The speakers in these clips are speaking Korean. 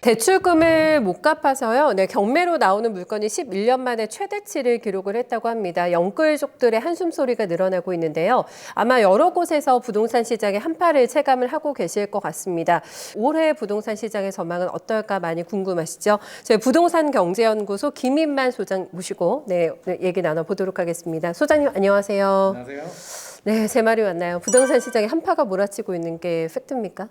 대출금을 못 갚아서요. 네, 경매로 나오는 물건이 11년 만에 최대치를 기록을 했다고 합니다. 영끌족들의 한숨 소리가 늘어나고 있는데요. 아마 여러 곳에서 부동산 시장의 한파를 체감을 하고 계실 것 같습니다. 올해 부동산 시장의 전망은 어떨까 많이 궁금하시죠? 저희 부동산경제연구소 김인만 소장 모시고 얘기 나눠보도록 하겠습니다. 소장님 안녕하세요. 안녕하세요. 네, 제 말이 맞나요? 부동산 시장에 한파가 몰아치고 있는 게 팩트입니까?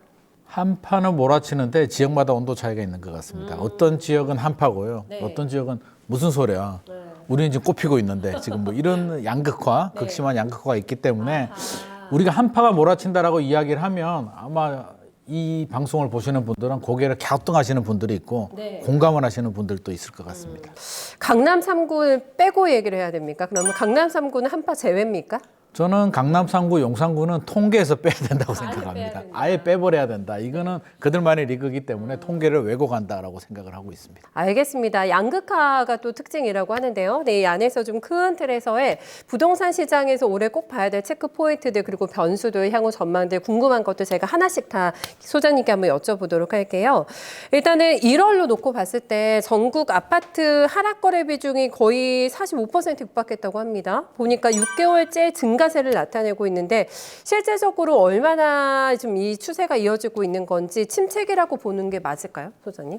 한파는 몰아치는데 지역마다 온도 차이가 있는 것 같습니다. 어떤 지역은 한파고요. 네. 어떤 지역은 무슨 소리야. 네. 우리는 지금 꼽히고 있는데 지금 뭐 이런 양극화, 네. 극심한 양극화가 있기 때문에 아하. 우리가 한파가 몰아친다라고 이야기를 하면 아마 이 방송을 보시는 분들은 고개를 갸우뚱하시는 분들이 있고 네. 공감을 하시는 분들도 있을 것 같습니다. 강남 3구를 빼고 얘기를 해야 됩니까? 그러면 강남 3구는 한파 제외입니까? 저는 강남 3구, 용산구는 통계에서 빼야 된다고 빼야 생각합니다. 된다. 아예 빼버려야 된다. 이거는 그들만의 리그이기 때문에 통계를 왜곡한다라고 생각을 하고 있습니다. 알겠습니다. 양극화가 또 특징이라고 하는데요. 네, 이 안에서 좀 큰 틀에서의 부동산 시장에서 올해 꼭 봐야 될 체크 포인트들 그리고 변수들, 향후 전망들 궁금한 것도 제가 하나씩 다 소장님께 한번 여쭤보도록 할게요. 일단은 1월로 놓고 봤을 때 전국 아파트 하락 거래 비중이 거의 45% 육박했다고 합니다. 보니까 6개월째 증가세를 나타내고 있는데 실제적으로 얼마나 좀 이 추세가 이어지고 있는 건지 침체기라고 보는 게 맞을까요, 소장님?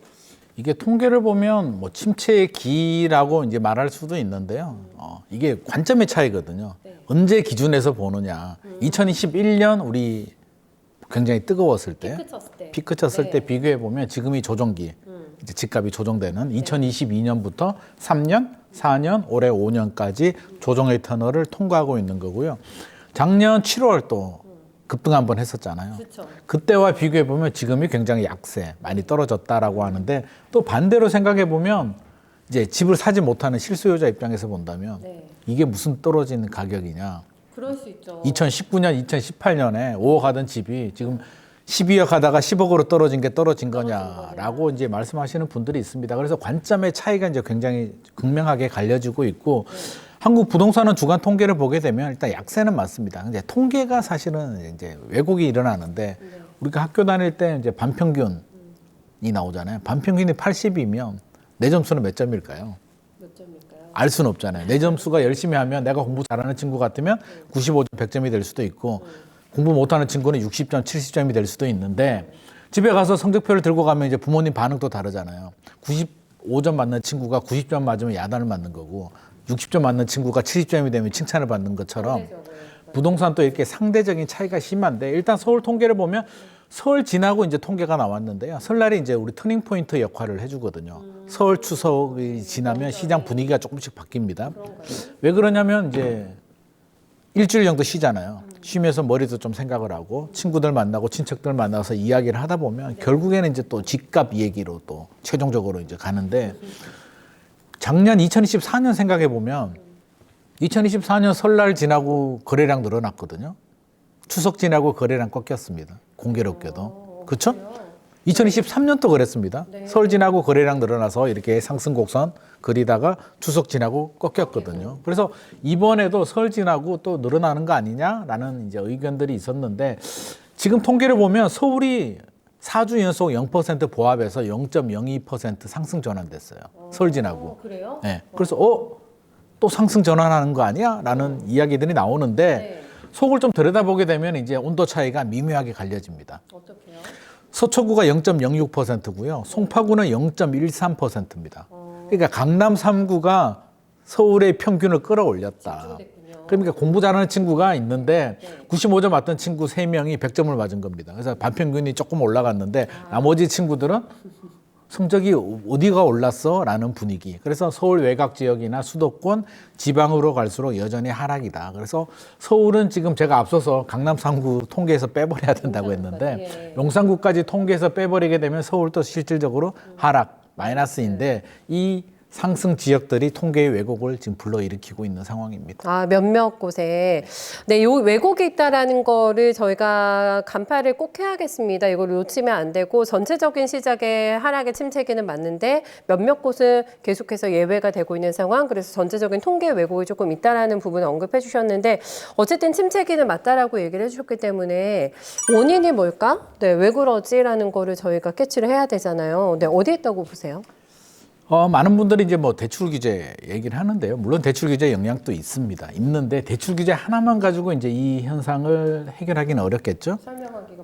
이게 통계를 보면 뭐 침체의 기라고 이제 말할 수도 있는데요. 이게 관점의 차이거든요. 네. 언제 기준에서 보느냐. 2021년 우리 굉장히 뜨거웠을 때, 피크 쳤을 때 비교해 보면 지금이 조정기, 이제 집값이 조정되는 2022년부터 3년, 4년, 올해 5년까지 조정의 터널을 통과하고 있는 거고요. 작년 7월 또 급등 한번 했었잖아요. 그렇죠. 그때와 비교해 보면 지금이 굉장히 약세, 많이 떨어졌다라고 하는데 또 반대로 생각해 보면 이제 집을 사지 못하는 실수요자 입장에서 본다면 네. 이게 무슨 떨어지는 가격이냐. 그럴 수 있죠. 2019년, 2018년에 5억 하던 집이 지금 12억 하다가 10억으로 떨어진 게 떨어진 거냐라고 이제 말씀하시는 분들이 있습니다. 그래서 관점의 차이가 이제 굉장히 극명하게 갈려지고 있고 한국 부동산은 주간 통계를 보게 되면 일단 약세는 맞습니다. 근데 통계가 사실은 이제 왜곡이 일어나는데 우리가 학교 다닐 때 이제 반평균이 나오잖아요. 반평균이 80이면 내 점수는 몇 점일까요? 몇 점일까요? 알 수는 없잖아요. 내 점수가 열심히 하면 내가 공부 잘하는 친구 같으면 95점, 100점이 될 수도 있고 공부 못하는 친구는 60점, 70점이 될 수도 있는데 집에 가서 성적표를 들고 가면 이제 부모님 반응도 다르잖아요. 95점 맞는 친구가 90점 맞으면 야단을 맞는 거고 60점 맞는 친구가 70점이 되면 칭찬을 받는 것처럼 부동산도 이렇게 상대적인 차이가 심한데 일단 서울 통계를 보면 서울 지나고 이제 통계가 나왔는데요. 설날이 이제 우리 터닝 포인트 역할을 해주거든요. 서울 추석이 지나면 시장 분위기가 조금씩 바뀝니다. 왜 그러냐면 이제 일주일 정도 쉬잖아요. 쉬면서 머리도 좀 생각을 하고 친구들 만나고 친척들 만나서 이야기를 하다 보면 결국에는 이제 또 집값 얘기로 또 최종적으로 이제 가는데 작년 2024년 생각해 보면 2024년 설날 지나고 거래량 늘어났거든요. 추석 지나고 거래량 꺾였습니다. 공교롭게도. 그렇죠? 2023년도 그랬습니다. 네. 설 지나고 거래량 늘어나서 이렇게 상승 곡선 그리다가 추석 지나고 꺾였거든요. 그래서 이번에도 설 지나고 또 늘어나는 거 아니냐라는 이제 의견들이 있었는데 지금 통계를 보면 서울이 4주 연속 0% 보합에서 0.02% 상승 전환됐어요. 설 지나고. 그래요? 네. 그래서 또 상승 전환하는 거 아니야? 라는 이야기들이 나오는데 네. 속을 좀 들여다보게 되면 이제 온도 차이가 미묘하게 갈려집니다. 어떻게요? 서초구가 0.06%고요. 송파구는 0.13%입니다. 그러니까 강남 3구가 서울의 평균을 끌어올렸다. 그러니까 공부 잘하는 친구가 있는데 95점 맞던 친구 3명이 100점을 맞은 겁니다. 그래서 반평균이 조금 올라갔는데 나머지 친구들은 성적이 어디가 올랐어? 라는 분위기. 그래서 서울 외곽 지역이나 수도권, 지방으로 갈수록 여전히 하락이다. 그래서 서울은 지금 제가 앞서서 강남 3구 통계에서 빼버려야 된다고 했는데 용산구까지 통계에서 빼버리게 되면 서울도 실질적으로 하락, 마이너스인데 이 상승 지역들이 통계의 왜곡을 지금 불러일으키고 있는 상황입니다. 아, 몇몇 곳에. 네, 요 왜곡이 있다라는 거를 저희가 간파를 꼭 해야겠습니다. 이걸 놓치면 안 되고 전체적인 시장의 하락의 침체기는 맞는데 몇몇 곳은 계속해서 예외가 되고 있는 상황. 그래서 전체적인 통계 왜곡이 조금 있다라는 부분을 언급해 주셨는데 어쨌든 침체기는 맞다라고 얘기를 해주셨기 때문에 원인이 뭘까? 네, 왜 그러지라는 거를 저희가 캐치를 해야 되잖아요. 네, 어디에 있다고 보세요? 많은 분들이 이제 뭐 대출 규제 얘기를 하는데요. 물론 대출 규제 영향도 있습니다. 있는데 대출 규제 하나만 가지고 이제 이 현상을 해결하기는 어렵겠죠.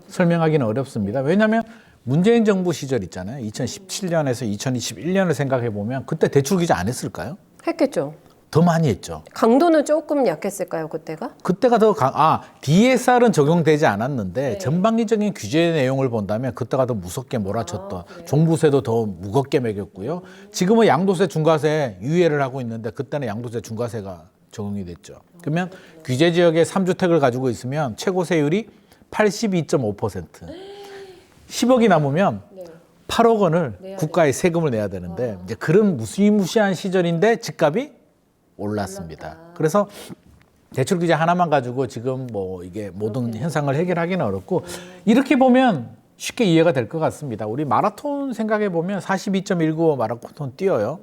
설명하기는 어렵습니다. 왜냐하면 문재인 정부 시절 있잖아요. 2017년에서 2021년을 생각해 보면 그때 대출 규제 안 했을까요? 했겠죠. 더 많이 했죠. 강도는 조금 약했을까요, 그때가? 그때가 DSR은 적용되지 않았는데 전방위적인 규제 내용을 본다면 그때가 더 무섭게 몰아쳤던 종부세도 더 무겁게 매겼고요. 지금은 양도세 중과세 유예를 하고 있는데 그때는 양도세 중과세가 적용이 됐죠. 그러면 규제 지역에 3주택을 가지고 있으면 최고 세율이 82.5%. 10억이 남으면 8억 원을 국가에 세금을 내야 되는데 이제 그런 무시무시한 시절인데 집값이 올랐습니다. 그래서 대출 규제 하나만 가지고 지금 뭐 이게 모든 현상을 해결하기는 어렵고 이렇게 보면 쉽게 이해가 될 것 같습니다. 우리 마라톤 생각해 보면 42.195 마라톤 뛰어요.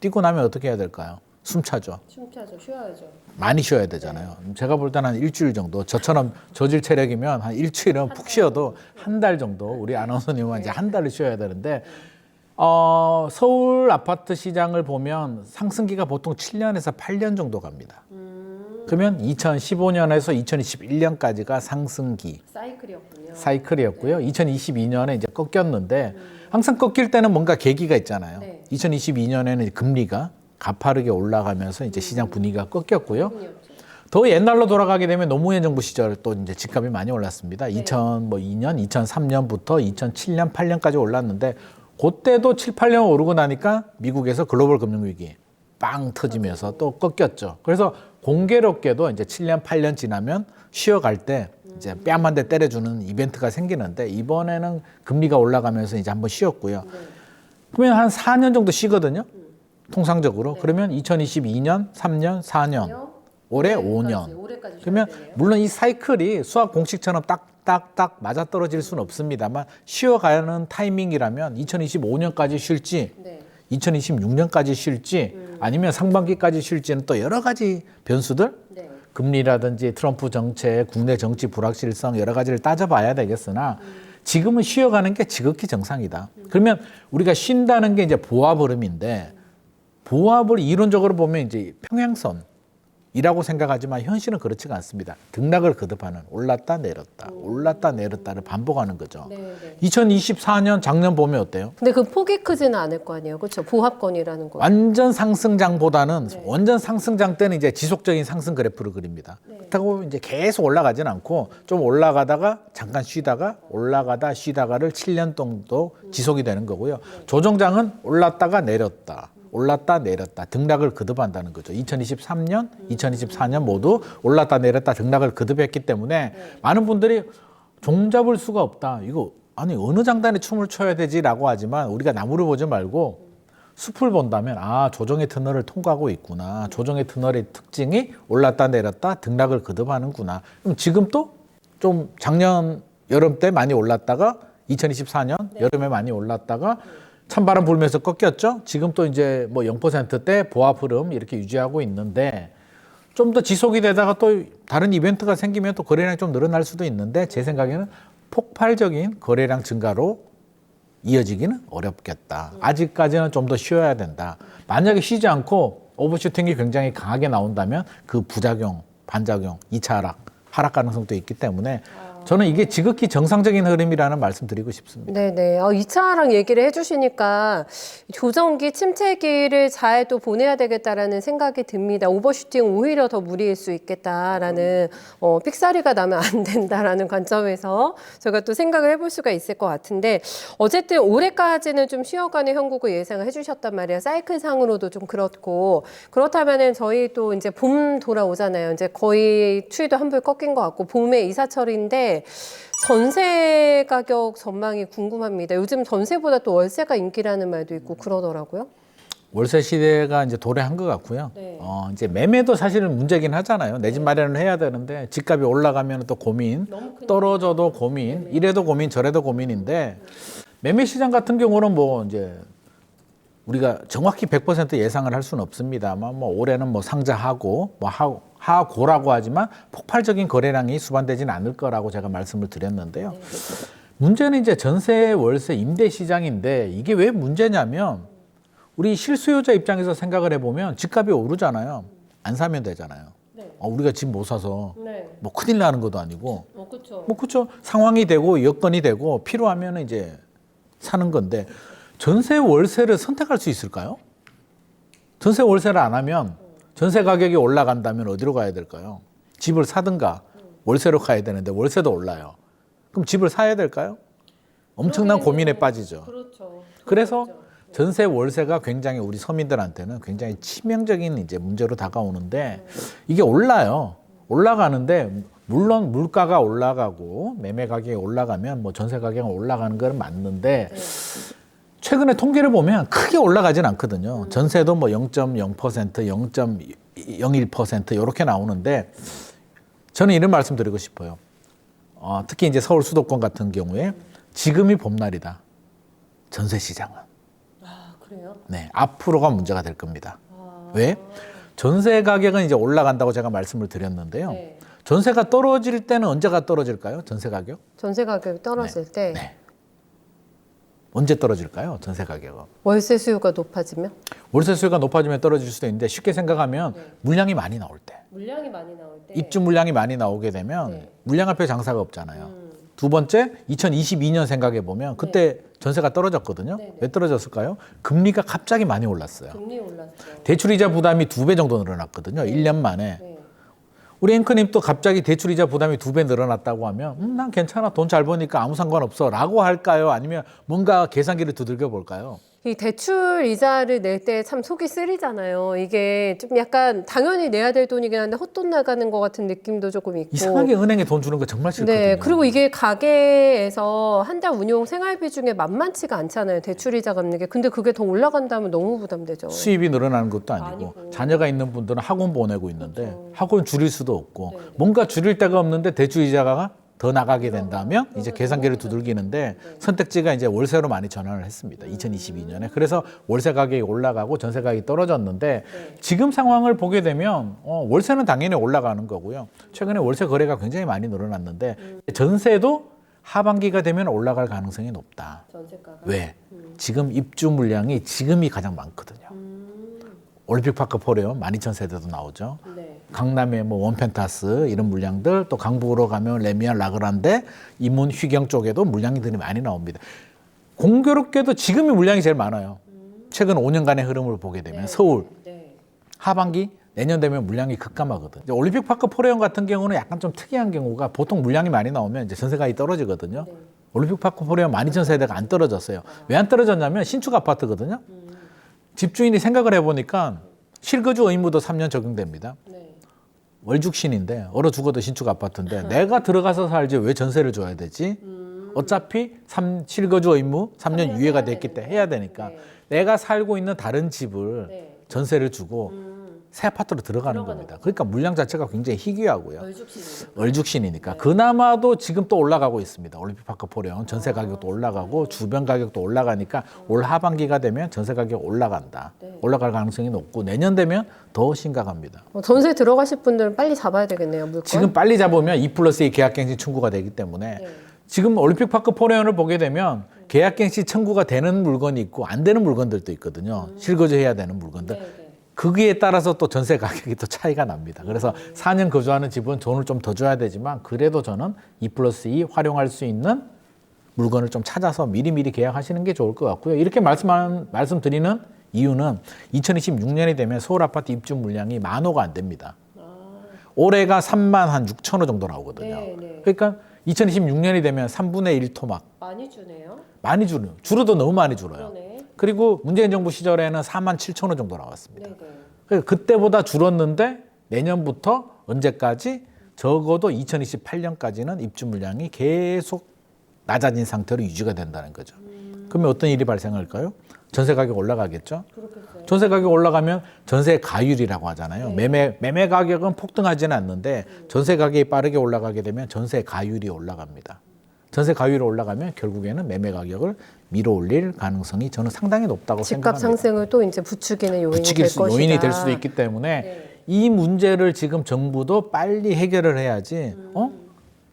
뛰고 나면 어떻게 해야 될까요? 숨차죠. 숨차죠. 쉬어야죠. 많이 쉬어야 되잖아요. 제가 볼 때는 한 일주일 정도. 저처럼 저질 체력이면 한 일주일은 푹 쉬어도 한 달 정도. 우리 아나운서님은 이제 한 달을 쉬어야 되는데 서울 아파트 시장을 보면 상승기가 보통 7년에서 8년 정도 갑니다. 그러면 2015년에서 2021년까지가 상승기. 사이클이었고요. 2022년에 이제 꺾였는데 항상 꺾일 때는 뭔가 계기가 있잖아요. 2022년에는 금리가 가파르게 올라가면서 이제 시장 분위기가 꺾였고요. 더 옛날로 돌아가게 되면 노무현 정부 시절 또 이제 집값이 많이 올랐습니다. 2002년, 2003년부터 2007년, 8년까지 올랐는데 그때도 7, 8년 오르고 나니까 미국에서 글로벌 금융위기 빵 터지면서 또 꺾였죠. 그래서 공교롭게도 이제 7년, 8년 지나면 쉬어갈 때 이제 뺨 한 대 때려주는 이벤트가 생기는데 이번에는 금리가 올라가면서 이제 한번 쉬었고요. 그러면 한 4년 정도 쉬거든요. 통상적으로. 그러면 2022년, 3년, 4년, 올해 5년. 그러면 물론 이 사이클이 수학 공식처럼 딱딱딱 맞아떨어질 수는 없습니다만 쉬어가는 타이밍이라면 2025년까지 쉴지 2026년까지 쉴지 아니면 상반기까지 쉴지는 또 여러 가지 변수들 금리라든지 트럼프 정책, 국내 정치 불확실성 여러 가지를 따져봐야 되겠으나 지금은 쉬어가는 게 지극히 정상이다. 그러면 우리가 쉰다는 게 이제 보합흐름인데 보합을 이론적으로 보면 이제 평행선이라고 생각하지만 현실은 그렇지가 않습니다. 등락을 거듭하는 올랐다 내렸다 올랐다 내렸다를 반복하는 거죠. 2024년 작년 보면 어때요? 근데 그 폭이 크지는 않을 거 아니에요. 그렇죠? 보합권이라는 거. 완전 상승장보다는 완전 상승장 때는 이제 지속적인 상승 그래프를 그립니다. 그렇다고 이제 계속 올라가진 않고 좀 올라가다가 잠깐 쉬다가 올라가다 쉬다가를 7년 정도 지속이 되는 거고요. 조정장은 올랐다가 내렸다. 올랐다 내렸다 등락을 거듭한다는 거죠. 2023년, 2024년 모두 올랐다 내렸다 등락을 거듭했기 때문에 많은 분들이 종잡을 수가 없다. 이거 아니 어느 장단에 춤을 춰야 되지라고 하지만 우리가 나무를 보지 말고 숲을 본다면 아 조정의 터널을 통과하고 있구나. 조정의 터널의 특징이 올랐다 내렸다 등락을 거듭하는구나. 그럼 지금 또 좀 작년 여름 때 많이 올랐다가 2024년 여름에 많이 올랐다가 찬바람 불면서 꺾였죠. 지금 또 이제 뭐 0%대 보합 흐름 이렇게 유지하고 있는데 좀 더 지속이 되다가 또 다른 이벤트가 생기면 또 거래량이 좀 늘어날 수도 있는데 제 생각에는 폭발적인 거래량 증가로 이어지기는 어렵겠다. 아직까지는 좀 더 쉬어야 된다. 만약에 쉬지 않고 오버슈팅이 굉장히 강하게 나온다면 그 부작용, 반작용, 2차 하락 가능성도 있기 때문에 저는 이게 지극히 정상적인 흐름이라는 말씀 드리고 싶습니다. 네네. 2차랑 얘기를 해주시니까 조정기, 침체기를 잘 또 보내야 되겠다라는 생각이 듭니다. 오버슈팅 오히려 더 무리일 수 있겠다라는 삑사리가 나면 안 된다라는 관점에서 제가 또 생각을 해볼 수가 있을 것 같은데 어쨌든 올해까지는 좀 쉬어가는 형국을 예상을 해주셨단 말이에요. 사이클상으로도 좀 그렇고 그렇다면은 저희 또 이제 봄 돌아오잖아요. 이제 거의 추위도 한풀 꺾인 것 같고 봄에 이사철인데 전세 가격 전망이 궁금합니다. 요즘 전세보다 또 월세가 인기라는 말도 있고 그러더라고요. 월세 시대가 이제 도래한 것 같고요. 네. 이제 매매도 사실은 문제긴 하잖아요. 내 집 마련을 해야 되는데 집값이 올라가면 또 고민, 너무 큰 떨어져도 고민, 이래도 고민, 저래도 고민인데 매매 시장 같은 경우는 뭐 이제 우리가 정확히 100% 예상을 할 수는 없습니다만 뭐 올해는 뭐 상자하고 뭐 하고라고 하지만 폭발적인 거래량이 수반되지는 않을 거라고 제가 말씀을 드렸는데요. 문제는 이제 전세, 월세, 임대 시장인데 이게 왜 문제냐면 우리 실수요자 입장에서 생각을 해보면 집값이 오르잖아요. 안 사면 되잖아요. 네. 우리가 집 못 사서 네. 뭐 큰일 나는 것도 아니고 그렇죠. 뭐 그렇죠. 상황이 되고 여건이 되고 필요하면 이제 사는 건데 전세 월세를 선택할 수 있을까요? 전세 월세를 안 하면 전세 가격이 올라간다면 어디로 가야 될까요? 집을 사든가 월세로 가야 되는데 월세도 올라요. 그럼 집을 사야 될까요? 엄청난 고민에 빠지죠. 그렇죠. 그래서 전세 월세가 굉장히 우리 서민들한테는 굉장히 치명적인 이제 문제로 다가오는데 이게 올라요. 올라가는데 물론 물가가 올라가고 매매 가격이 올라가면 뭐 전세 가격이 올라가는 건 맞는데 최근에 통계를 보면 크게 올라가진 않거든요. 전세도 뭐 0.0%, 0.01% 이렇게 나오는데 저는 이런 말씀 드리고 싶어요. 특히 이제 서울 수도권 같은 경우에 지금이 봄날이다. 전세 시장은. 그래요? 네, 앞으로가 문제가 될 겁니다. 왜? 전세 가격은 이제 올라간다고 제가 말씀을 드렸는데요. 네. 전세가 떨어질 때는 언제가 떨어질까요? 전세 가격? 전세 가격이 떨어질 때 네. 언제 떨어질까요? 전세 가격은. 월세 수요가 높아지면? 월세 수요가 높아지면 떨어질 수도 있는데 쉽게 생각하면 물량이 많이 나올 때. 물량이 많이 나올 때 입주 물량이 많이 나오게 되면 네. 물량 앞에 장사가 없잖아요. 두 번째, 2022년 생각해 보면 그때 전세가 떨어졌거든요. 네, 네. 왜 떨어졌을까요? 금리가 갑자기 많이 올랐어요. 금리 올랐죠. 대출이자 부담이 2배 정도 늘어났거든요. 1년 만에. 네. 우리 앵커님 또 갑자기 대출이자 부담이 2배 늘어났다고 하면 난 괜찮아. 돈 잘 버니까 아무 상관없어. 라고 할까요? 아니면 뭔가 계산기를 두들겨 볼까요? 이 대출 이자를 낼 때 참 속이 쓰리잖아요. 이게 좀 약간 당연히 내야 될 돈이긴 한데 헛돈 나가는 것 같은 느낌도 조금 있고. 이상하게 은행에 돈 주는 거 정말 싫거든요. 네, 그리고 이게 가게에서 한 달 운용 생활비 중에 만만치가 않잖아요. 대출이자 갚는 게. 근데 그게 더 올라간다면 너무 부담되죠. 수입이 늘어나는 것도 아니고 아니고. 자녀가 있는 분들은 학원 보내고 있는데 학원 줄일 수도 없고 네, 네. 뭔가 줄일 데가 없는데 대출이자가 더 나가게 된다면 이제 계산기를 두들기는데 선택지가 이제 월세로 많이 전환을 했습니다. 2022년에. 그래서 월세 가격이 올라가고 전세 가격이 떨어졌는데 지금 상황을 보게 되면 월세는 당연히 올라가는 거고요. 최근에 월세 거래가 굉장히 많이 늘어났는데 전세도 하반기가 되면 올라갈 가능성이 높다. 전세가가. 왜? 지금 입주 물량이 지금이 가장 많거든요. 올림픽파크 포레온 12,000세대도 나오죠. 네. 강남에 뭐 원펜타스 이런 물량들, 또 강북으로 가면 레미안, 라그란데, 이문, 휘경 쪽에도 물량들이 많이 나옵니다. 공교롭게도 지금이 물량이 제일 많아요. 최근 5년간의 흐름을 보게 되면 네. 서울 네. 하반기 내년 되면 물량이 급감하거든요. 이제 올림픽파크 포레온 같은 경우는 약간 좀 특이한 경우가 보통 물량이 많이 나오면 이제 전세가격이 떨어지거든요. 네. 올림픽파크 포레온 12,000세대가 안 떨어졌어요. 왜 안 떨어졌냐면 신축 아파트거든요. 집주인이 생각을 해보니까 실거주 의무도 3년 적용됩니다. 네. 월죽신인데 얼어 죽어도 신축 아파트인데 내가 들어가서 살지 왜 전세를 줘야 되지? 어차피 실거주 의무 3년 유예가 됐기 때문에 해야 되니까 네. 내가 살고 있는 다른 집을 네. 전세를 주고 새 아파트로 들어가는 겁니다. 그러니까 물량 자체가 굉장히 희귀하고요. 얼죽신이니까. 그나마도 지금 또 올라가고 있습니다. 올림픽파크 포레온 전세 가격도 올라가고 주변 가격도 올라가니까 올 하반기가 되면 전세 가격 올라간다. 올라갈 가능성이 높고 내년 되면 더 심각합니다. 전세 들어가실 분들은 빨리 잡아야 되겠네요, 물건. 지금 빨리 잡으면 2+2 계약갱신 청구가 되기 때문에 네. 지금 올림픽파크 포레온을 보게 되면 계약갱신 청구가 되는 물건이 있고 안 되는 물건들도 있거든요. 실거주해야 되는 물건들. 네, 네. 거기에 따라서 또 전세 가격이 또 차이가 납니다. 그래서 4년 거주하는 집은 돈을 좀 더 줘야 되지만 그래도 저는 2+2 활용할 수 있는 물건을 좀 찾아서 미리미리 계약하시는 게 좋을 것 같고요. 이렇게 말씀드리는 이유는 2026년이 되면 서울 아파트 입주 물량이 10,000호가 안 됩니다. 올해가 36,000호 정도 나오거든요. 네, 네. 그러니까 2026년이 되면 3분의 1 토막 많이 주네요. 많이 줄어도 너무 많이 줄어요. 그러네. 그리고 문재인 정부 시절에는 47,000호 정도 나왔습니다. 네, 네. 그래서 그때보다 줄었는데 내년부터 언제까지 적어도 2028년까지는 입주 물량이 계속 낮아진 상태로 유지가 된다는 거죠. 그러면 어떤 일이 발생할까요? 전세 가격 올라가겠죠. 전세 가격 올라가면 전세 가율이라고 하잖아요. 매매 가격은 폭등하지는 않는데 전세 가격이 빠르게 올라가게 되면 전세 가율이 올라갑니다. 전세 가율이 올라가면 결국에는 매매 가격을 밀어올릴 가능성이 저는 상당히 높다고 집값 생각합니다. 상승을 또 이제 부추기는 요인이 될 것이다. 요인이 될 수도 있기 때문에 이 문제를 지금 정부도 빨리 해결을 해야지.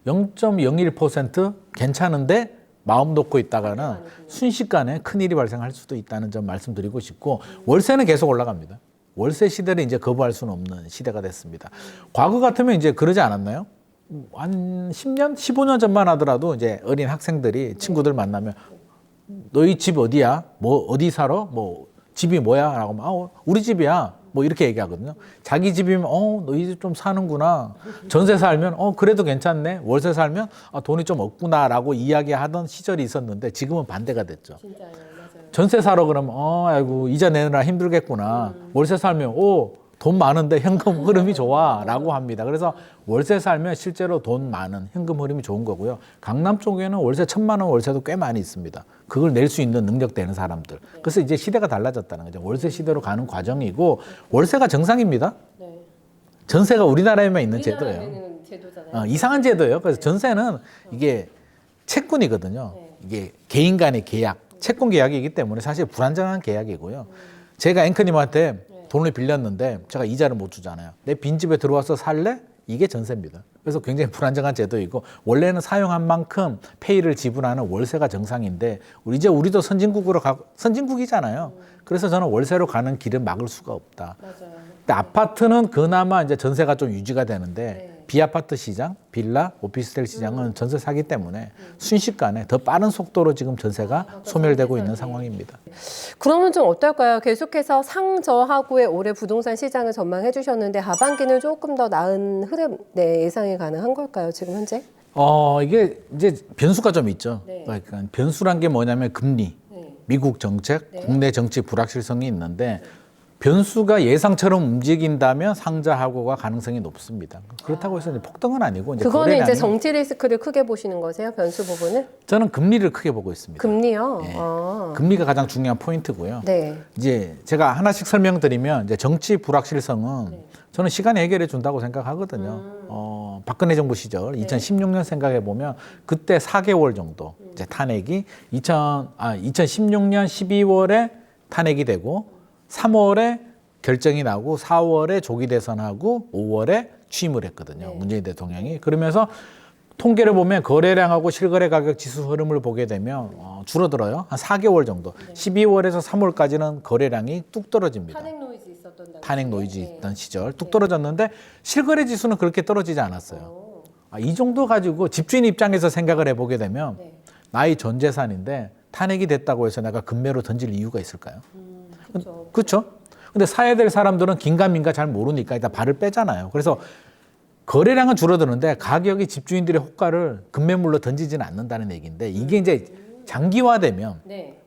0.01% 괜찮은데 마음 놓고 있다가는 순식간에 큰일이 발생할 수도 있다는 점 말씀드리고 싶고, 월세는 계속 올라갑니다. 월세 시대를 이제 거부할 수는 없는 시대가 됐습니다. 과거 같으면 이제 그러지 않았나요? 한 10년, 15년 전만 하더라도 이제 어린 학생들이 친구들 만나면 너희 집 어디야? 뭐 어디 살아? 뭐 집이 뭐야? 라고 하면 우리 집이야. 뭐 이렇게 얘기하거든요. 자기 집이면 너희 집 좀 사는구나. 전세 살면 그래도 괜찮네. 월세 살면 돈이 좀 없구나라고 이야기하던 시절이 있었는데 지금은 반대가 됐죠. 진짜요, 맞아요. 전세 사러 그러면 아이고 이자 내느라 힘들겠구나. 월세 살면 돈 많은데 현금 흐름이 좋아라고 합니다. 그래서 월세 살면 실제로 돈 많은 현금 흐름이 좋은 거고요. 강남 쪽에는 월세 1,000만 원 월세도 꽤 많이 있습니다. 그걸 낼 수 있는 능력 되는 사람들. 그래서 이제 시대가 달라졌다는 거죠. 월세 시대로 가는 과정이고, 월세가 정상입니다. 전세가 우리나라에만 있는 제도예요. 이상한 제도예요. 그래서 전세는 이게 채권이거든요. 이게 개인 간의 계약, 채권 계약이기 때문에 사실 불안정한 계약이고요. 제가 앵커님한테 돈을 빌렸는데 제가 이자를 못 주잖아요. 내 빈집에 들어와서 살래? 이게 전세입니다. 그래서 굉장히 불안정한 제도이고, 원래는 사용한 만큼 페이를 지불하는 월세가 정상인데 우리도 선진국이잖아요. 그래서 저는 월세로 가는 길을 막을 수가 없다. 맞아요. 근데 아파트는 그나마 이제 전세가 좀 유지가 되는데 비아파트 시장, 빌라, 오피스텔 시장은 전세 사기 때문에 순식간에 더 빠른 속도로 지금 전세가 소멸되고 있는 상황입니다. 그러면 좀 어떨까요? 계속해서 상저하고의 올해 부동산 시장을 전망해 주셨는데 하반기는 조금 더 나은 흐름 예상이 가능한 걸까요? 지금 현재? 이게 이제 변수가 좀 있죠. 그러니까 변수란 게 뭐냐면 금리, 미국 정책, 국내 정치 불확실성이 있는데 변수가 예상처럼 움직인다면 상저하고가 가능성이 높습니다. 그렇다고 해서 이제 폭등은 아니고 이제 그거는 이제 거래량이, 정치 리스크를 크게 보시는 거세요? 변수 부분은? 저는 금리를 크게 보고 있습니다. 금리요? 예. 금리가 가장 중요한 포인트고요. 네. 이제 제가 하나씩 설명드리면 이제 정치 불확실성은 저는 시간이 해결해 준다고 생각하거든요. 박근혜 정부 시절 2016년 생각해 보면 그때 4개월 정도 이제 탄핵이 2016년 12월에 탄핵이 되고 3월에 결정이 나고 4월에 조기 대선하고 5월에 취임을 했거든요. 문재인 대통령이. 그러면서 통계를 보면 거래량하고 실거래 가격 지수 흐름을 보게 되면 줄어들어요. 한 4개월 정도. 12월에서 3월까지는 거래량이 뚝 떨어집니다. 탄핵 노이즈 있던 시절 뚝 떨어졌는데 실거래 지수는 그렇게 떨어지지 않았어요. 이 정도 가지고 집주인 입장에서 생각을 해보게 되면 나의 전 재산인데 탄핵이 됐다고 해서 내가 금매로 던질 이유가 있을까요? 그렇죠. 근데 사야 될 사람들은 긴가민가 잘 모르니까 일단 발을 빼잖아요. 그래서 거래량은 줄어드는데 가격이 집주인들의 호가를 급매물로 던지지는 않는다는 얘기인데, 이게 이제 장기화되면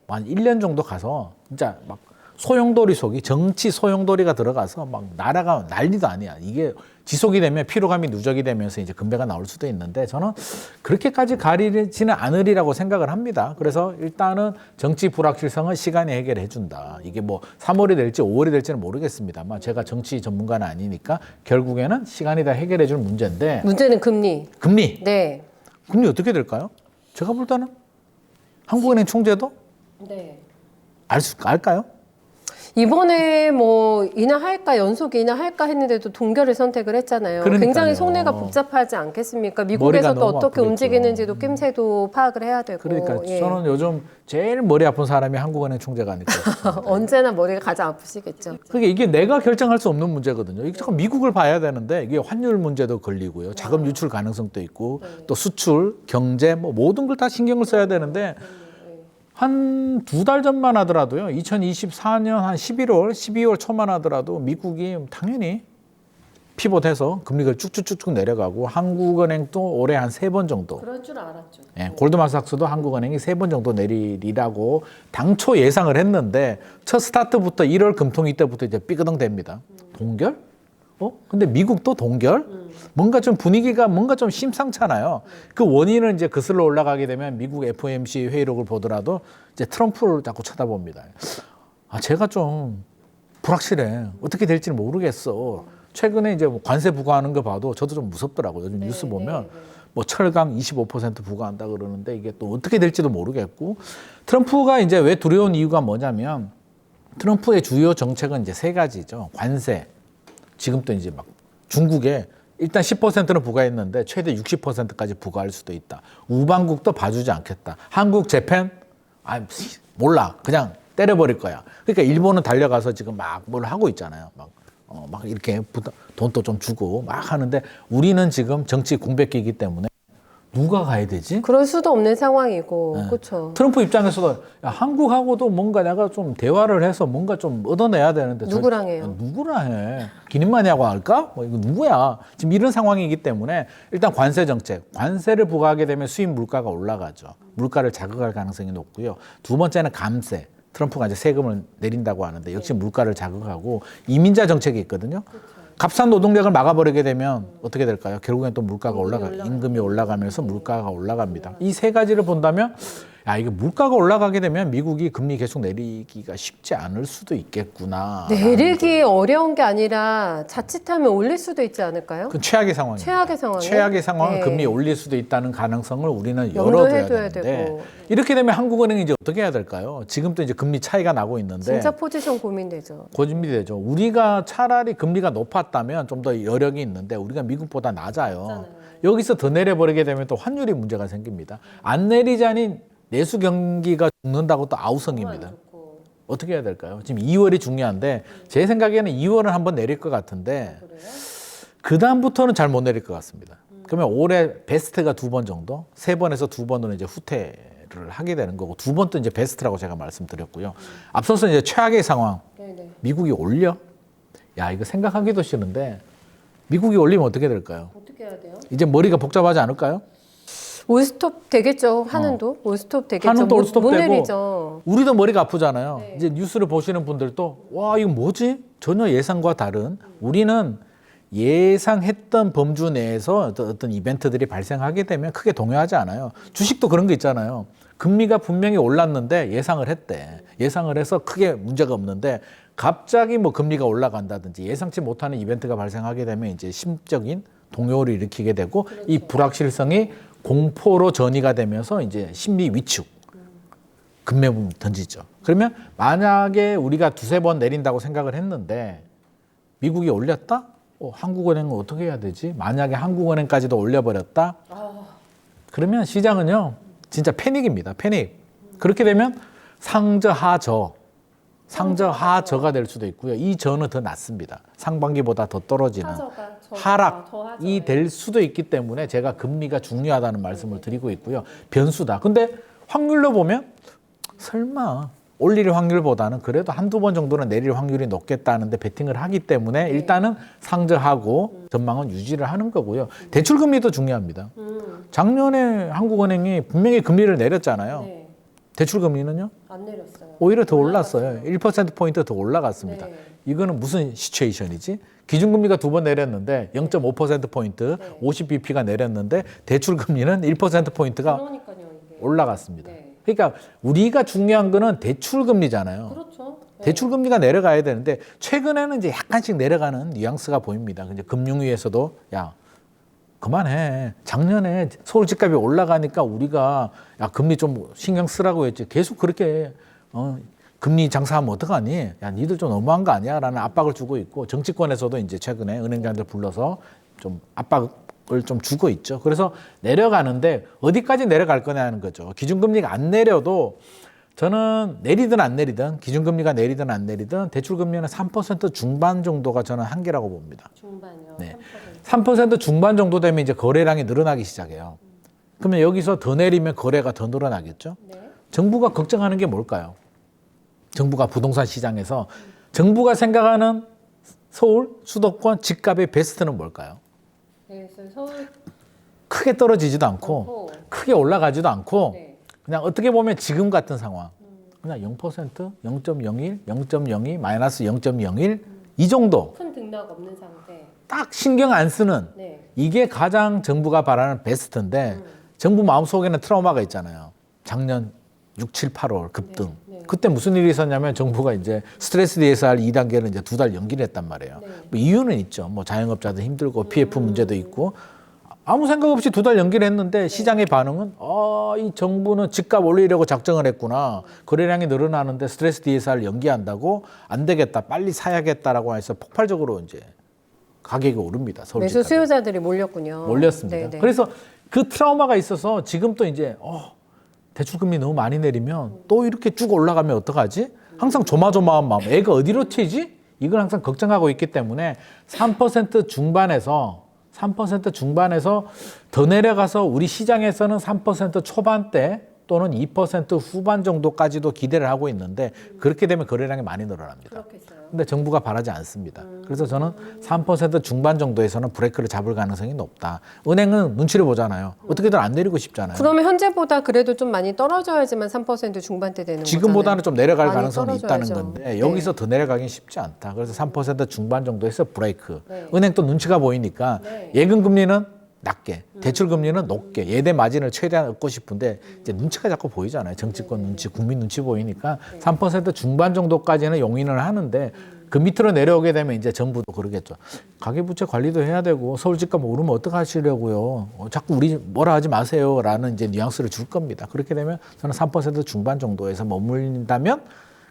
한 1년 정도 가서 진짜 막 소용돌이 속이, 정치 소용돌이가 들어가서 막 나라가 난리도 아니야. 이게 지속이 되면 피로감이 누적이 되면서 이제 금배가 나올 수도 있는데, 저는 그렇게까지 가리지는 않으리라고 생각을 합니다. 그래서 일단은 정치 불확실성은 시간이 해결해 준다. 이게 뭐 3월이 될지 5월이 될지는 모르겠습니다만 제가 정치 전문가는 아니니까 결국에는 시간이 다 해결해 줄 문제인데, 문제는 금리. 금리. 네. 금리 어떻게 될까요? 제가 볼 때는 한국은행 총재도 알까요? 이번에 뭐 인하할까 연속 인하할까 했는데도 동결을 선택을 했잖아요. 그러니까요. 굉장히 속내가 복잡하지 않겠습니까? 미국에서도 너무 어떻게 아프겠죠. 움직이는지도 낌새도 파악을 해야 되고. 그러니까 예. 저는 요즘 제일 머리 아픈 사람이 한국은행 총재가 아닐까 싶습니다. 언제나 머리가 가장 아프시겠죠. 그게 이게 내가 결정할 수 없는 문제거든요. 이게 자꾸 미국을 봐야 되는데 이게 환율 문제도 걸리고요. 자금 유출 가능성도 있고 또 수출, 경제 뭐 모든 걸 다 신경을 써야 되는데 한 2달 전만 하더라도요. 2024년 한 11월, 12월 초만 하더라도 미국이 당연히 피봇해서 금리가 쭉쭉쭉쭉 내려가고 한국은행도 올해 한 3번 정도. 그럴 줄 알았죠. 예, 골드만삭스도 한국은행이 3번 정도 내리라고 당초 예상을 했는데 첫 스타트부터 1월 금통위 때부터 이제 삐그덩 됩니다. 동결? 근데 미국도 동결? 뭔가 좀 분위기가 뭔가 좀 심상찮아요. 그 원인은 이제 거슬러 올라가게 되면 미국 FOMC 회의록을 보더라도 이제 트럼프를 자꾸 쳐다봅니다. 제가 좀 불확실해. 어떻게 될지는 모르겠어. 최근에 이제 뭐 관세 부과하는 거 봐도 저도 좀 무섭더라고요. 요즘 뉴스 보면 뭐 철강 25% 부과한다 그러는데 이게 또 어떻게 될지도 모르겠고 트럼프가 이제 왜 두려운 이유가 뭐냐면 트럼프의 주요 정책은 이제 세 가지죠. 관세. 지금 또 이제 막 중국에 일단 10%는 부과했는데 최대 60%까지 부과할 수도 있다. 우방국도 봐주지 않겠다. 한국, 재팬? 몰라. 그냥 때려버릴 거야. 그러니까 일본은 달려가서 지금 막 뭘 하고 있잖아요. 막 이렇게 돈도 좀 주고 막 하는데 우리는 지금 정치 공백기이기 때문에 누가 가야 되지? 그럴 수도 없는 상황이고, 네. 그렇죠. 트럼프 입장에서도 야, 한국하고도 뭔가 내가 좀 대화를 해서 뭔가 좀 얻어내야 되는데 누구랑 해요? 누구랑 해? 기님만이하고 할까? 뭐 이거 누구야? 지금 이런 상황이기 때문에 일단 관세 정책, 관세를 부과하게 되면 수입 물가가 올라가죠. 물가를 자극할 가능성이 높고요. 두 번째는 감세. 트럼프가 이제 세금을 내린다고 하는데 역시 물가를 자극하고 이민자 정책이 있거든요. 값싼 노동력을 막아버리게 되면 어떻게 될까요? 결국엔 또 물가가 임금이 올라가면서 물가가 올라갑니다. 이 세 가지를 본다면 이게 물가가 올라가게 되면 미국이 금리 계속 내리기가 쉽지 않을 수도 있겠구나. 내리기 어려운 게 아니라 자칫하면 올릴 수도 있지 않을까요? 그 최악의 상황입니다. 최악의 상황. 최악의 상황은 네. 금리 올릴 수도 있다는 가능성을 우리는 염두해둬야 열어둬야 되는데 되고. 이렇게 되면 한국은행이 이제 어떻게 해야 될까요? 지금도 이제 금리 차이가 나고 있는데 진짜 포지션 고민되죠. 고민되죠. 우리가 차라리 금리가 높았다면 좀 더 여력이 있는데 우리가 미국보다 낮아요. 여기서 더 내려버리게 되면 또 환율이 문제가 생깁니다. 안 내리자니 내수 경기가 죽는다고 또 아우성입니다. 어떻게 해야 될까요? 지금 2월이 중요한데 제 생각에는 2월은 한번 내릴 것 같은데 그 다음부터는 잘 못 내릴 것 같습니다. 그러면 올해 베스트가 2번 정도, 3번에서 2번으로 이제 후퇴를 하게 되는 거고 2번도 이제 베스트라고 제가 말씀드렸고요. 앞서서 이제 최악의 상황, 미국이 올려? 이거 생각하기도 싫은데 미국이 올리면 어떻게 될까요? 어떻게 해야 돼요? 이제 머리가 복잡하지 않을까요? 올스톱 되겠죠. 한은도 올스톱 되겠죠. 한은도 올스톱 못 되고 내리죠. 우리도 머리가 아프잖아요. 이제 뉴스를 보시는 분들도 와 이거 뭐지? 전혀 예상과 다른 우리는 예상했던 범주 내에서 어떤 이벤트들이 발생하게 되면 크게 동요하지 않아요. 주식도 그런 거 있잖아요. 금리가 분명히 올랐는데 예상을 했대. 예상을 해서 크게 문제가 없는데 갑자기 뭐 금리가 올라간다든지 예상치 못하는 이벤트가 발생하게 되면 이제 심적인 동요를 일으키게 되고 이 불확실성이 공포로 전이가 되면서 이제 심리 위축, 급매물 던지죠. 그러면 만약에 우리가 2-3번 내린다고 생각을 했는데 미국이 올렸다? 한국은행은 어떻게 해야 되지? 만약에 한국은행까지도 올려버렸다? 그러면 시장은요, 진짜 패닉입니다. 패닉. 그렇게 되면 상저하저. 상저하저가 될 수도 있고요. 이 저는 더 낮습니다. 상반기보다 더 떨어지는 하락이 될 수도 있기 때문에 제가 금리가 중요하다는 말씀을 드리고 있고요. 변수다. 근데 확률로 보면 설마 올릴 확률보다는 그래도 1-2번 정도는 내릴 확률이 높겠다는데 베팅을 하기 때문에 일단은 상저하고 전망은 유지를 하는 거고요. 대출금리도 중요합니다. 작년에 한국은행이 분명히 금리를 내렸잖아요. 대출금리는요? 안 내렸어요. 오히려 더 올랐어요. 1%포인트 더 올라갔습니다. 이거는 무슨 시츄에이션이지? 기준금리가 2번 내렸는데 0.5%포인트, 50bp가 내렸는데 대출금리는 1%포인트가 올라갔습니다. 그러니까 우리가 중요한 거는 대출금리잖아요. 그렇죠. 대출금리가 내려가야 되는데 최근에는 이제 약간씩 내려가는 뉘앙스가 보입니다. 이제 금융위에서도 그만해. 작년에 서울 집값이 올라가니까 우리가 금리 좀 신경 쓰라고 했지. 계속 그렇게 금리 장사하면 어떡하니? 니들 좀 너무한 거 아니야? 라는 압박을 주고 있고 정치권에서도 이제 최근에 은행장들 불러서 좀 압박을 좀 주고 있죠. 그래서 내려가는데 어디까지 내려갈 거냐는 거죠. 기준금리가 안 내려도 저는 내리든 안 내리든 기준금리가 내리든 안 내리든 대출금리는 3% 중반 정도가 저는 한계라고 봅니다. 중반이요. 네. 3% 중반 정도 되면 이제 거래량이 늘어나기 시작해요. 그러면 여기서 더 내리면 거래가 더 늘어나겠죠. 정부가 걱정하는 게 뭘까요? 정부가 부동산 시장에서 정부가 생각하는 서울 수도권 집값의 베스트는 뭘까요? 서울 크게 떨어지지도 않고 크게 올라가지도 않고 그냥 어떻게 보면 지금 같은 상황. 그냥 0%, 0.01, 0.02, 마이너스 0.01 이 정도 큰 등락 없는 상태. 딱 신경 안 쓰는 네. 이게 가장 정부가 바라는 베스트인데 정부 마음속에는 트라우마가 있잖아요. 작년 6, 7, 8월 급등. 네. 그때 무슨 일이 있었냐면 정부가 이제 스트레스 DSR 2단계를 이제 2달 연기를 했단 말이에요. 네. 뭐 이유는 있죠. 뭐 자영업자들 힘들고 PF 문제도 있고 아무 생각 없이 2달 연기를 했는데 시장의 반응은 이 정부는 집값 올리려고 작정을 했구나. 거래량이 늘어나는데 스트레스 DSR 연기한다고 안 되겠다. 빨리 사야겠다라고 해서 폭발적으로 이제 가격이 오릅니다. 서울 매수 집값이. 수요자들이 몰렸군요. 몰렸습니다. 네, 네. 그래서 그 트라우마가 있어서 지금 또 이제 대출금리 너무 많이 내리면 또 이렇게 쭉 올라가면 어떡하지? 항상 조마조마한 마음. 애가 어디로 튀지? 이걸 항상 걱정하고 있기 때문에 3% 중반에서 더 내려가서 우리 시장에서는 3% 초반대 또는 2% 후반 정도까지도 기대를 하고 있는데 그렇게 되면 거래량이 많이 늘어납니다. 그렇겠어요. 근데 정부가 바라지 않습니다. 그래서 저는 3% 중반 정도에서는 브레이크를 잡을 가능성이 높다. 은행은 눈치를 보잖아요. 어떻게든 안 내리고 싶잖아요. 그러면 현재보다 그래도 좀 많이 떨어져야지만 3% 중반대 되는 지금보다는 좀 내려갈 많이 가능성이 있다는 떨어져야죠. 건데 여기서 더 내려가긴 쉽지 않다. 그래서 3% 중반 정도에서 브레이크. 네. 은행 또 눈치가 보이니까 네. 예금 금리는 낮게, 대출 금리는 높게, 예대 마진을 최대한 얻고 싶은데 이제 눈치가 자꾸 보이잖아요. 정치권 눈치, 국민 눈치 보이니까 3% 중반 정도까지는 용인을 하는데 그 밑으로 내려오게 되면 이제 정부도 그러겠죠. 가계부채 관리도 해야 되고 서울 집값 오르면 어떡하시려고요. 자꾸 우리 뭐라 하지 마세요라는 이제 뉘앙스를 줄 겁니다. 그렇게 되면 저는 3% 중반 정도에서 머물린다면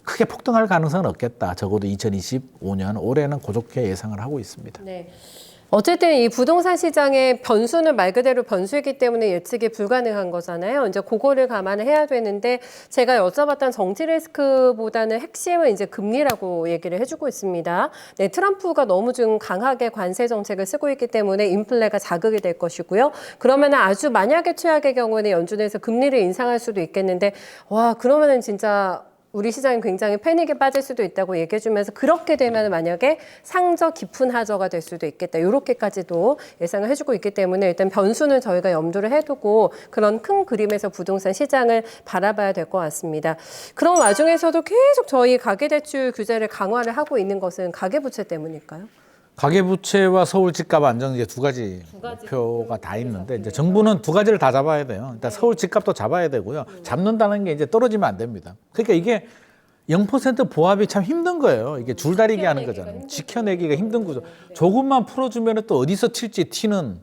크게 폭등할 가능성은 없겠다. 적어도 2025년 올해는 고좋게 예상을 하고 있습니다. 네. 어쨌든 이 부동산 시장의 변수는 말 그대로 변수이기 때문에 예측이 불가능한 거잖아요. 이제 그거를 감안을 해야 되는데 제가 여쭤봤던 정치 리스크보다는 핵심은 이제 금리라고 얘기를 해주고 있습니다. 네, 트럼프가 너무 좀 강하게 관세 정책을 쓰고 있기 때문에 인플레가 자극이 될 것이고요. 그러면 아주 만약에 최악의 경우에는 연준에서 금리를 인상할 수도 있겠는데 그러면은 진짜 우리 시장이 굉장히 패닉에 빠질 수도 있다고 얘기해주면서 그렇게 되면 만약에 상저 깊은 하저가 될 수도 있겠다. 이렇게까지도 예상을 해주고 있기 때문에 일단 변수는 저희가 염두를 해두고 그런 큰 그림에서 부동산 시장을 바라봐야 될 것 같습니다. 그런 와중에서도 계속 저희 가계대출 규제를 강화를 하고 있는 것은 가계부채 때문일까요? 가계부채와 서울 집값 안정 이제 두 가지 목표가 다 있는데 이제 정부는 두 가지를 다 잡아야 돼요. 일단 서울 집값도 잡아야 되고요. 잡는다는 게 이제 떨어지면 안 됩니다. 그러니까 이게 0% 보합이 참 힘든 거예요. 이게 줄다리기 하는 거잖아요. 지켜내기가 힘든 거죠. 조금만 풀어주면 또 어디서 튈지 튀는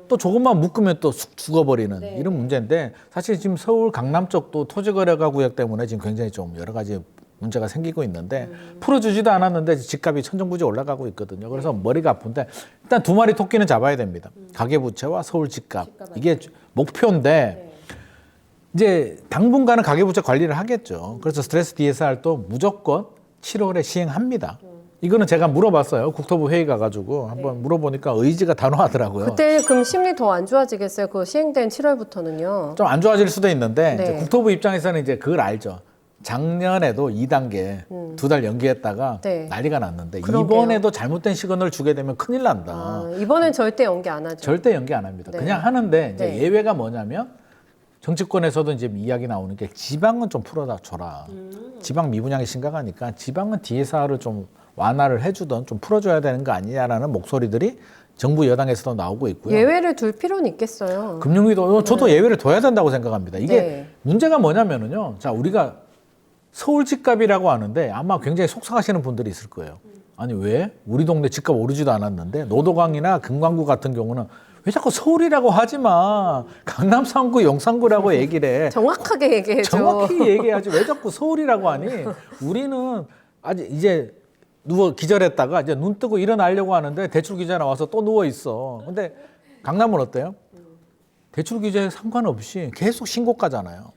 또 조금만 묶으면 또 쑥 죽어버리는 이런 문제인데 사실 지금 서울 강남 쪽도 토지거래가 구역 때문에 지금 굉장히 좀 여러 가지 문제가 생기고 있는데 풀어주지도 않았는데 집값이 천정부지 올라가고 있거든요. 그래서 머리가 아픈데 일단 두 마리 토끼는 잡아야 됩니다. 가계부채와 서울 집값 이게 목표인데 이제 당분간은 가계부채 관리를 하겠죠. 그래서 스트레스 DSR도 무조건 7월에 시행합니다. 이거는 제가 물어봤어요. 국토부 회의 가가지고 한번 물어보니까 의지가 단호하더라고요. 그때 그럼 심리 더 안 좋아지겠어요? 그거 시행된 7월부터는요. 좀 안 좋아질 수도 있는데 네. 이제 국토부 입장에서는 이제 그걸 알죠. 작년에도 2단계 2달 연기했다가 네. 난리가 났는데 그러게요. 이번에도 잘못된 시그널을 주게 되면 큰일 난다. 이번엔 절대 연기 안 하죠. 절대 연기 안 합니다. 네. 그냥 하는데 이제 네. 예외가 뭐냐면 정치권에서도 이제 이야기 나오는 게 지방은 좀 풀어다 줘라. 지방 미분양이 심각하니까 지방은 DSR을 좀 완화를 해주던 좀 풀어줘야 되는 거 아니냐라는 목소리들이 정부 여당에서도 나오고 있고요. 예외를 둘 필요는 있겠어요. 금융위도 저도 예외를 둬야 된다고 생각합니다. 이게 네. 문제가 뭐냐면은요. 자, 우리가 서울 집값이라고 하는데 아마 굉장히 속상하시는 분들이 있을 거예요. 아니 왜? 우리 동네 집값 오르지도 않았는데 노도강이나 금강구 같은 경우는 왜 자꾸 서울이라고 하지 마. 강남 3구, 용산구라고 얘기를 해. 정확하게 얘기해줘. 정확히 얘기해야지. 왜 자꾸 서울이라고 하니? 우리는 아직 이제 누워 기절했다가 이제 눈 뜨고 일어나려고 하는데 대출 기자 나와서 또 누워 있어. 근데 강남은 어때요? 대출 기자에 상관없이 계속 신고가잖아요.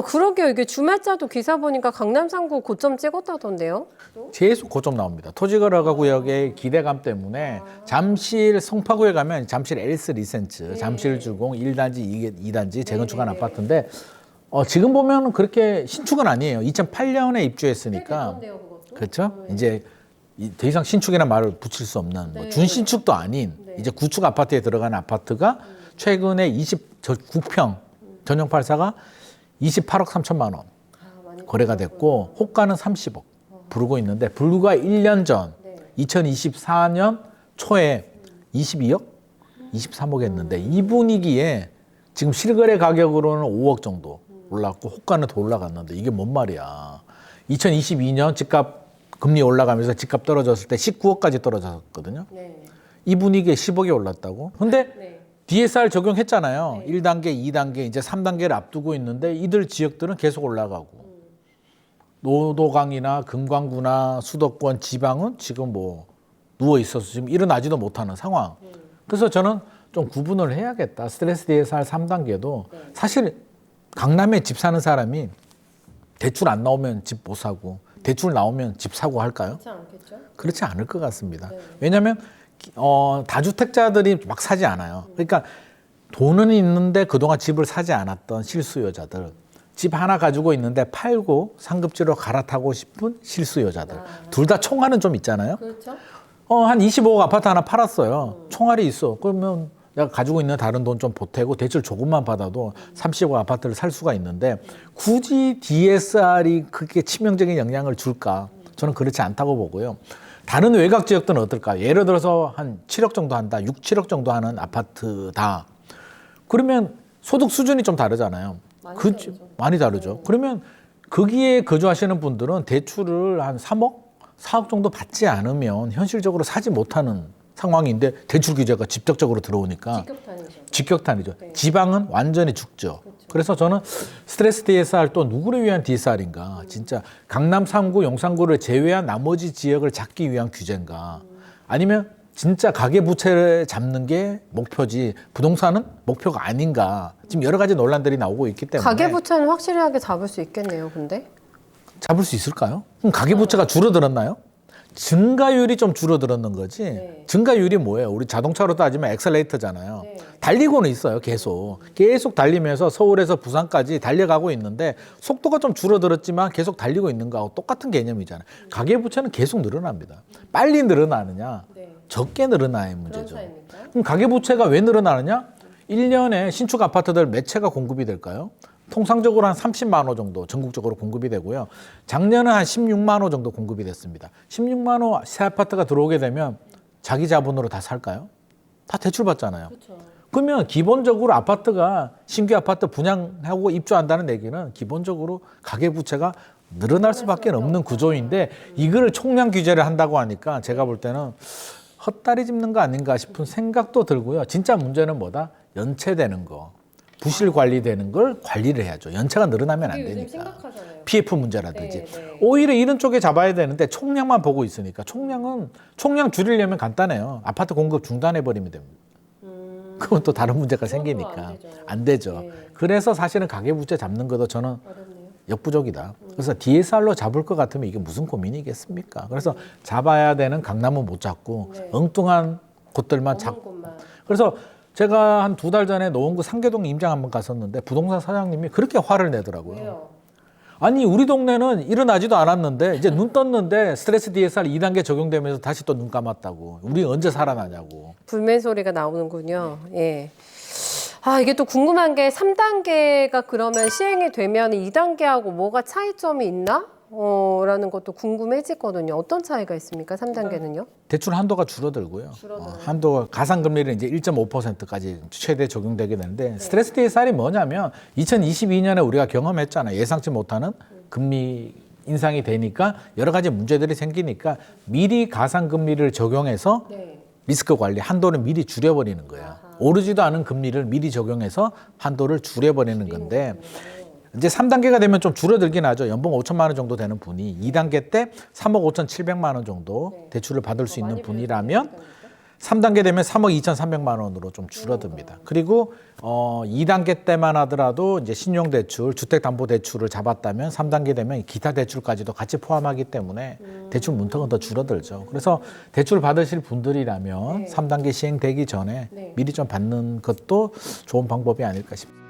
그러게요. 이게 주말자도 기사 보니까 강남 3구 고점 찍었다던데요. 계속 고점 나옵니다. 토지거래가 구역의 기대감 때문에 잠실 성파구에 가면 잠실 엘스 리센츠, 잠실 주공 1단지, 2단지 재건축한 아파트인데 지금 보면 그렇게 신축은 아니에요. 2008년에 입주했으니까. 그렇죠? 이제 더 이상 신축이라는 말을 붙일 수 없는 뭐 준신축도 아닌 이제 구축 아파트에 들어간 아파트가 최근에 9평 전용 8사가 28억 3천만 원 거래가 됐고 호가는 30억 부르고 있는데 불과 1년 전 2024년 초에 22억, 23억 했는데 이 분위기에 지금 실거래 가격으로는 5억 정도 올랐고 호가는 더 올라갔는데 이게 뭔 말이야. 2022년 집값 금리 올라가면서 집값 떨어졌을 때 19억까지 떨어졌거든요. 네. 이 분위기에 10억이 올랐다고. 근데 네. DSR 적용했잖아요. 1단계, 2단계, 이제 3단계를 앞두고 있는데 이들 지역들은 계속 올라가고 노도강이나 금강구나 수도권, 지방은 지금 뭐 누워 있어서 지금 일어나지도 못하는 상황. 그래서 저는 좀 구분을 해야겠다. 스트레스 DSR 3단계도 사실 강남에 집 사는 사람이 대출 안 나오면 집 못 사고 대출 나오면 집 사고 할까요? 그렇지 않겠죠? 그렇지 않을 것 같습니다. 왜냐하면 다주택자들이 막 사지 않아요. 그러니까 돈은 있는데 그동안 집을 사지 않았던 실수요자들, 집 하나 가지고 있는데 팔고 상급지로 갈아타고 싶은 실수요자들, 둘 다 총알은 좀 있잖아요. 그렇죠. 한 25억 아파트 하나 팔았어요. 총알이 있어. 그러면 내가 가지고 있는 다른 돈 좀 보태고 대출 조금만 받아도 30억 아파트를 살 수가 있는데 굳이 DSR이 그렇게 치명적인 영향을 줄까? 저는 그렇지 않다고 보고요. 다른 외곽 지역들은 어떨까? 예를 들어서 한 7억 정도 한다, 6, 7억 정도 하는 아파트다. 그러면 소득 수준이 좀 다르잖아요. 많이 다르죠. 그러면 거기에 거주하시는 분들은 대출을 한 3억, 4억 정도 받지 않으면 현실적으로 사지 못하는 상황인데 대출 규제가 직접적으로 들어오니까 직격탄이죠. 네. 지방은 완전히 죽죠. 그래서 저는 스트레스 DSR 또 누구를 위한 DSR인가? 진짜 강남 3구, 용산구를 제외한 나머지 지역을 잡기 위한 규제인가? 아니면 진짜 가계부채를 잡는 게 목표지 부동산은 목표가 아닌가? 지금 여러 가지 논란들이 나오고 있기 때문에 가계부채는 확실하게 잡을 수 있겠네요. 근데 잡을 수 있을까요? 그럼 가계부채가 줄어들었나요? 증가율이 좀 줄어들었는 거지. 네. 증가율이 뭐예요? 우리 자동차로 따지면 엑셀레이터잖아요. 네. 달리고는 있어요. 계속 달리면서 서울에서 부산까지 달려가고 있는데 속도가 좀 줄어들었지만 계속 달리고 있는 거하고 똑같은 개념이잖아요. 가계부채는 계속 늘어납니다. 빨리 늘어나느냐 네. 적게 늘어나의 문제죠. 그런 차이입니까? 그럼 가계부채가 왜 늘어나느냐? 1년에 신축 아파트들 몇 채가 공급이 될까요? 통상적으로 한 30만 호 정도 전국적으로 공급이 되고요. 작년은 한 16만 호 정도 공급이 됐습니다. 16만 호 새 아파트가 들어오게 되면 자기 자본으로 다 살까요? 다 대출받잖아요. 그렇죠. 그러면 기본적으로 아파트가 신규 아파트 분양하고 입주한다는 얘기는 기본적으로 가계부채가 늘어날 수밖에 없는 구조인데 이거를 총량 규제를 한다고 하니까 제가 볼 때는 헛다리 짚는 거 아닌가 싶은 생각도 들고요. 진짜 문제는 뭐다? 연체되는 거. 부실 관리되는 걸 관리를 해야죠. 연체가 늘어나면 안 되니까. 심각하잖아요. PF 문제라든지. 네, 네. 오히려 이런 쪽에 잡아야 되는데 총량만 보고 있으니까 총량 줄이려면 간단해요. 아파트 공급 중단해버리면 됩니다. 그건 또 다른 문제가 생기니까 안 되죠. 네. 그래서 사실은 가계부채 잡는 것도 저는 어렵네요. 역부족이다. 그래서 DSR로 잡을 것 같으면 이게 무슨 고민이겠습니까? 그래서 잡아야 되는 강남은 못 잡고 네. 엉뚱한 곳들만 없는 잡고. 곳만. 그래서 제가 한 2달 전에 노원구 상계동 임장 한번 갔었는데 부동산 사장님이 그렇게 화를 내더라고요. 왜요? 아니 우리 동네는 일어나지도 않았는데 이제 눈 떴는데 스트레스 DSR 2단계 적용되면서 다시 또 눈 감았다고. 우리 언제 살아나냐고. 불맨 소리가 나오는군요. 예. 아, 이게 또 궁금한 게 3단계가 그러면 시행이 되면 2단계하고 뭐가 차이점이 있나? 라는 것도 궁금해지거든요. 어떤 차이가 있습니까? 3단계는요? 대출 한도가 줄어들고요. 한도가 가상금리를 이제 1.5%까지 최대 적용되게 되는데 스트레스 DSR이 뭐냐면 2022년에 우리가 경험했잖아요. 예상치 못하는 금리 인상이 되니까 여러 가지 문제들이 생기니까 미리 가상금리를 적용해서 네. 리스크 관리 한도를 미리 줄여버리는 거예요. 오르지도 않은 금리를 미리 적용해서 한도를 줄여버리는 건데 이제 3단계가 되면 좀 줄어들긴 하죠. 연봉 5천만 원 정도 되는 분이 2단계 때 3억 5,700만 원 정도 대출을 받을 수 있는 분이라면 3단계 되면 3억 2,300만 원으로 좀 줄어듭니다. 그리고 2단계 때만 하더라도 이제 신용대출, 주택담보대출을 잡았다면 3단계 되면 기타 대출까지도 같이 포함하기 때문에 대출 문턱은 더 줄어들죠. 그래서 대출 받으실 분들이라면 3단계 시행되기 전에 미리 좀 받는 것도 좋은 방법이 아닐까 싶습니다.